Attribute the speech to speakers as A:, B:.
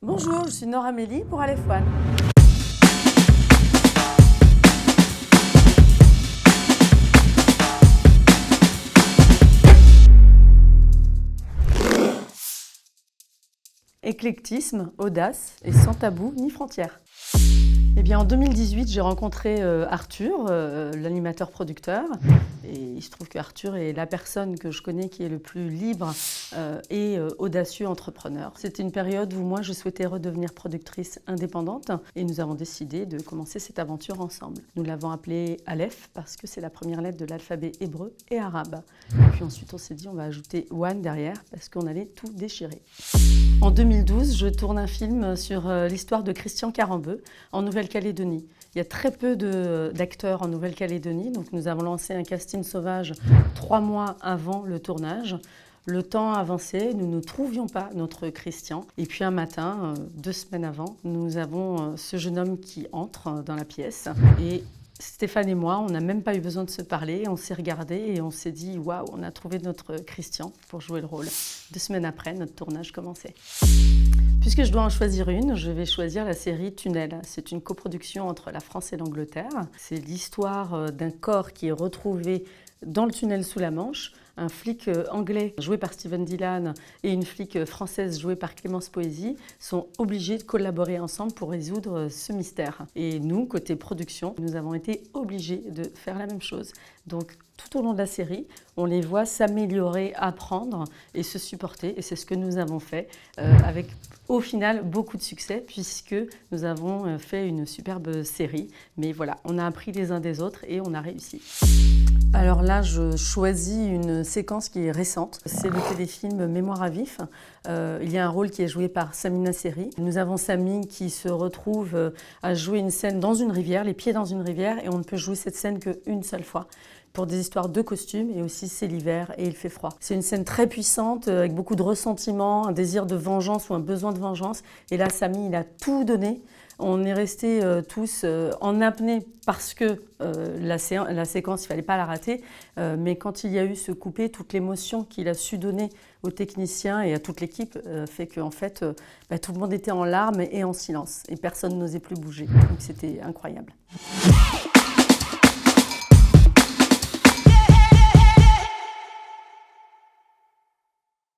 A: Bonjour, je suis Nora Amélie pour Aleph One. Éclectisme, audace et sans tabou ni frontières. Eh bien, en 2018, j'ai rencontré Arthur, l'animateur-producteur. Et il se trouve qu'Arthur est la personne que je connais qui est le plus libre et audacieux entrepreneur. C'était une période où moi, je souhaitais redevenir productrice indépendante et nous avons décidé de commencer cette aventure ensemble. Nous l'avons appelée Aleph parce que c'est la première lettre de l'alphabet hébreu et arabe. Et puis ensuite, on s'est dit on va ajouter One derrière parce qu'on allait tout déchirer. En 2012, je tourne un film sur l'histoire de Christian Carambeu en Nouvelle-Calédonie. Il y a très peu d'acteurs en Nouvelle-Calédonie, donc nous avons lancé un casting sauvage 3 mois avant le tournage. Le temps avançait, nous ne trouvions pas notre Christian. Et puis un matin, 2 semaines avant, nous avons ce jeune homme qui entre dans la pièce. Et Stéphane et moi, on n'a même pas eu besoin de se parler, on s'est regardés et on s'est dit « Waouh, on a trouvé notre Christian pour jouer le rôle ». 2 semaines après, notre tournage commençait. Puisque je dois en choisir une, je vais choisir la série Tunnel. C'est une coproduction entre la France et l'Angleterre. C'est l'histoire d'un corps qui est retrouvé dans le tunnel sous la Manche. Un flic anglais joué par Steven Dillane et une flic française jouée par Clémence Poésy sont obligés de collaborer ensemble pour résoudre ce mystère. Et nous, côté production, nous avons été obligés de faire la même chose. Donc tout au long de la série, on les voit s'améliorer, apprendre et se supporter. Et c'est ce que nous avons fait avec au final beaucoup de succès puisque nous avons fait une superbe série. Mais voilà, on a appris les uns des autres et on a réussi. Alors là, je choisis une séquence qui est récente. C'est le téléfilm Mémoire à vif. Il y a un rôle qui est joué par Samina Seri. Nous avons Sami qui se retrouve à jouer une scène dans une rivière, les pieds dans une rivière, et on ne peut jouer cette scène qu'une seule fois. Pour des histoires de costumes, et aussi c'est l'hiver et il fait froid. C'est une scène très puissante, avec beaucoup de ressentiment, un désir de vengeance ou un besoin de vengeance. Et là, Sami, il a tout donné. On est restés tous en apnée parce que la séquence, il ne fallait pas la rater. Mais quand il y a eu ce coupé, toute l'émotion qu'il a su donner aux techniciens et à toute l'équipe fait qu'en fait, tout le monde était en larmes et en silence. Et personne n'osait plus bouger. Donc c'était incroyable.